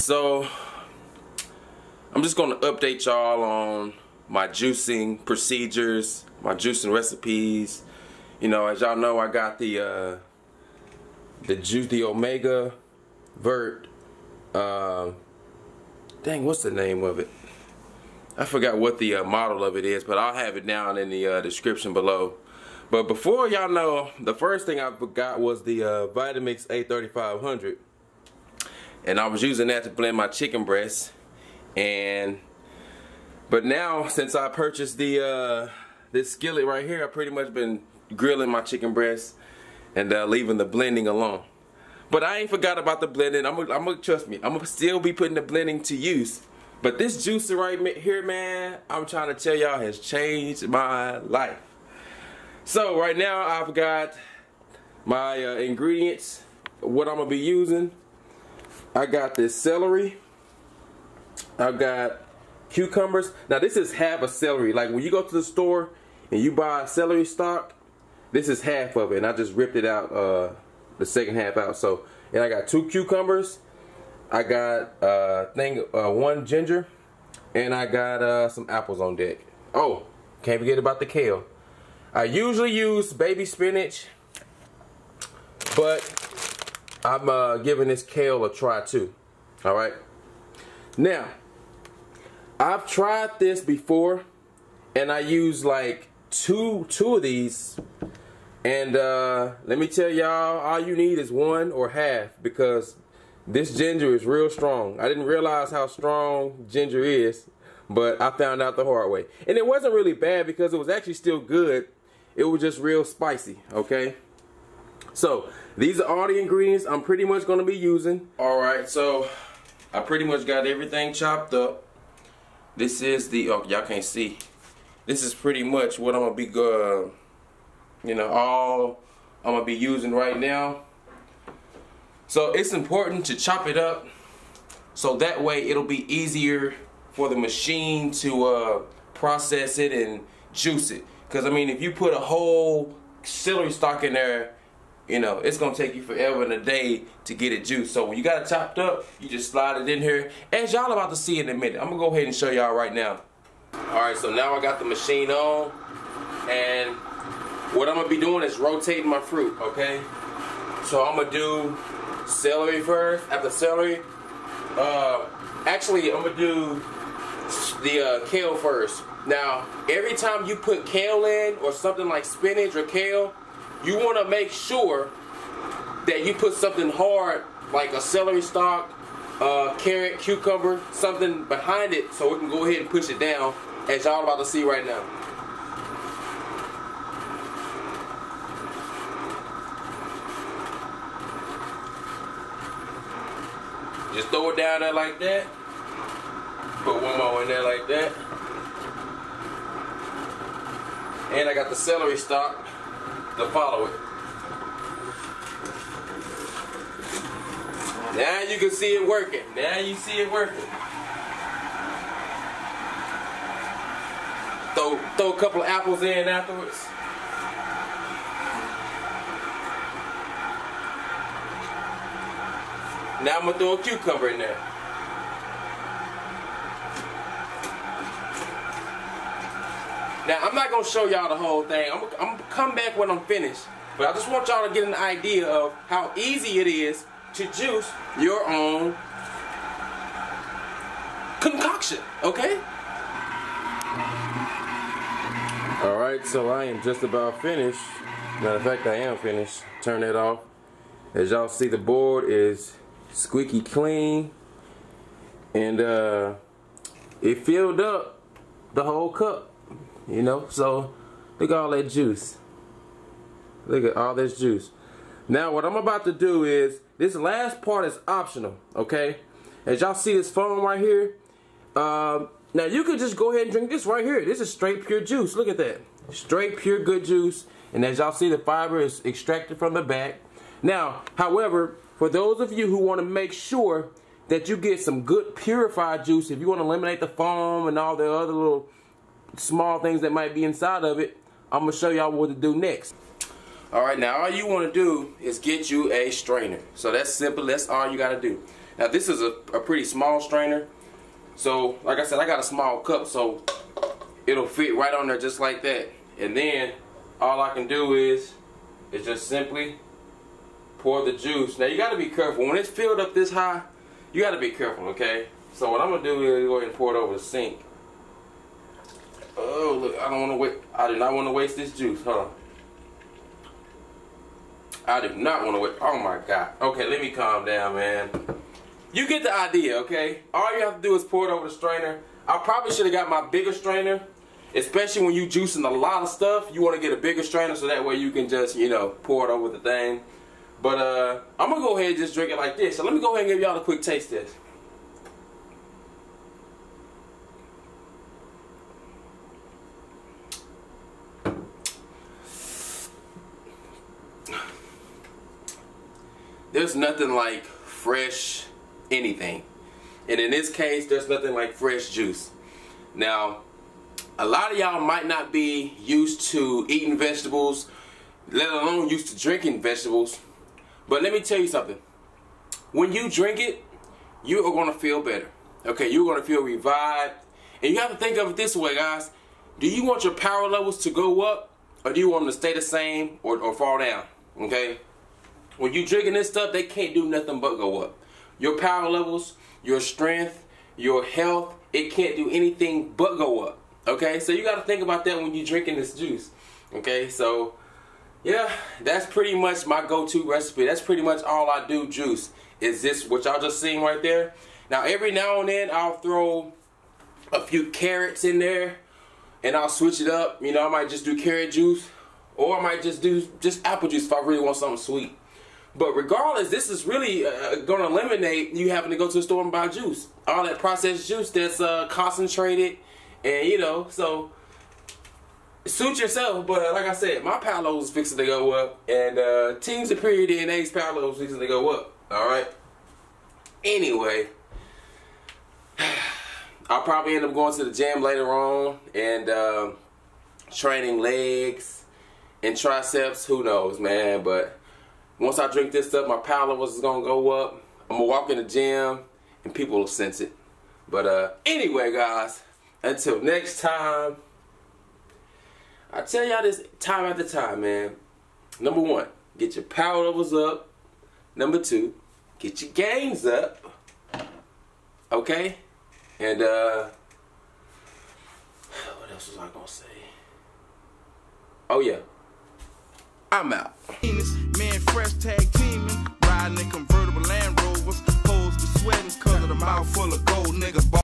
So I'm just gonna update y'all on my juicing procedures, my juicing recipes. You know, as y'all know, I got the Omega Vert. Dang, what's the name of it? I forgot what the model of it is, but I'll have it down in the description below. But before y'all know, the first thing I forgot was the Vitamix A3500, and I was using that to blend my chicken breast. But now, since I purchased the this skillet right here, I've pretty much been grilling my chicken breast and leaving the blending alone. But I ain't forgot about the blending. I'm gonna trust me, I'm gonna still be putting the blending to use. But this juicer right here, man, I'm trying to tell y'all, has changed my life. So right now I've got my ingredients, what I'm gonna be using. I got this celery. I've got cucumbers. Now this is half a celery. Like when you go to the store and you buy celery stock, this is half of it, and I just ripped it out, the second half out. So, and I got 2 cucumbers. I got one ginger, and I got some apples on deck. Oh, can't forget about the kale. I usually use baby spinach, but I'm giving this kale a try too. All right. Now, I've tried this before, and I used like two of these. And let me tell y'all, all you need is 1 or half, because this ginger is real strong. I didn't realize how strong ginger is, but I found out the hard way. And it wasn't really bad because it was actually still good. It was just real spicy, okay? So, these are all the ingredients I'm pretty much going to be using. Alright, so I pretty much got everything chopped up. This is the, oh, y'all can't see. This is pretty much what I'm going to be, all I'm going to be using right now. So it's important to chop it up so that way it'll be easier for the machine to process it and juice it. Because I mean, if you put a whole celery stalk in there, you know, it's going to take you forever and a day to get it juiced. So when you got it chopped up, you just slide it in here. As y'all about to see in a minute, I'm going to go ahead and show y'all right now. Alright, so now I got the machine on, and what I'm going to be doing is rotating my fruit, okay? So I'm going to do celery first. After celery, actually I'm going to do the kale first. Now, every time you put kale in, or something like spinach or kale, you want to make sure that you put something hard, like a celery stalk, carrot, cucumber, something behind it, so we can go ahead and push it down, as y'all about to see right now. Just throw it down there like that. Put one more in there like that. And I got the celery stalk to follow it. Now you can see it working. Now you see it working. Throw a couple of apples in afterwards. Now I'm going to throw a cucumber in there. Now I'm not going to show y'all the whole thing. I'm going to come back when I'm finished. But I just want y'all to get an idea of how easy it is to juice your own concoction, okay? Alright, so I am just about finished. Matter of fact, I am finished. Turn that off. As y'all see, the board is squeaky clean, and it filled up the whole cup, you know. So look at all that juice. Look at all this juice. Now what I'm about to do is, this last part is optional, okay? As y'all see this foam right here, now you could just go ahead and drink this right here. This is straight pure juice. Look at that, straight pure good juice. And as y'all see, the fiber is extracted from the back. Now, however, for those of you who want to make sure that you get some good purified juice, if you want to eliminate the foam and all the other little small things that might be inside of it, I'm going to show y'all what to do next. Alright, now all you want to do is get you a strainer. So that's simple, that's all you got to do. Now this is a pretty small strainer. So like I said, I got a small cup, so it'll fit right on there just like that. And then all I can do is just simply pour the juice. Now you gotta be careful. When it's filled up this high, you gotta be careful, okay? So what I'm gonna do is go ahead and pour it over the sink. Oh look, I do not want to waste this juice. Hold on. I do not want to waste. Oh my God. Okay, let me calm down, man. You get the idea, okay? All you have to do is pour it over the strainer. I probably should have got my bigger strainer, especially when you juicing a lot of stuff. You want to get a bigger strainer so that way you can just, you know, pour it over the thing. But I'm gonna go ahead and just drink it like this. So let me go ahead and give y'all a quick taste test. There's nothing like fresh anything. And in this case, there's nothing like fresh juice. Now, a lot of y'all might not be used to eating vegetables, let alone used to drinking vegetables. But let me tell you something. When you drink it, you are going to feel better. Okay, you're going to feel revived. And you have to think of it this way, guys. Do you want your power levels to go up, or do you want them to stay the same or fall down? Okay? When you drinking this stuff, they can't do nothing but go up. Your power levels, your strength, your health, it can't do anything but go up. Okay, so you got to think about that when you're drinking this juice. Okay, so yeah, that's pretty much my go-to recipe. That's pretty much all I do juice. Is this what y'all just seen right there? Now every now and then I'll throw a few carrots in there and I'll switch it up. You know, I might just do carrot juice, or I might just do apple juice if I really want something sweet. But regardless, this is really going to eliminate you having to go to the store and buy juice. All that processed juice that's concentrated, and you know, so suit yourself. But like I said, my power level is fixing to go up, and Team Superior DNA's power level is fixing to go up. All right. Anyway, I'll probably end up going to the gym later on and training legs and triceps. Who knows, man? But once I drink this stuff, my power levels is gonna go up. I'm gonna walk in the gym and people will sense it. But anyway, guys, until next time, I tell y'all this time after time, man. Number one, get your power levels up. Number two, get your gains up. Okay? And what else was I gonna say? Oh yeah, I'm out. Man, fresh tag teaming, riding in convertible Land Rovers, hoes be sweating 'cause of the mouth full of gold, nigga.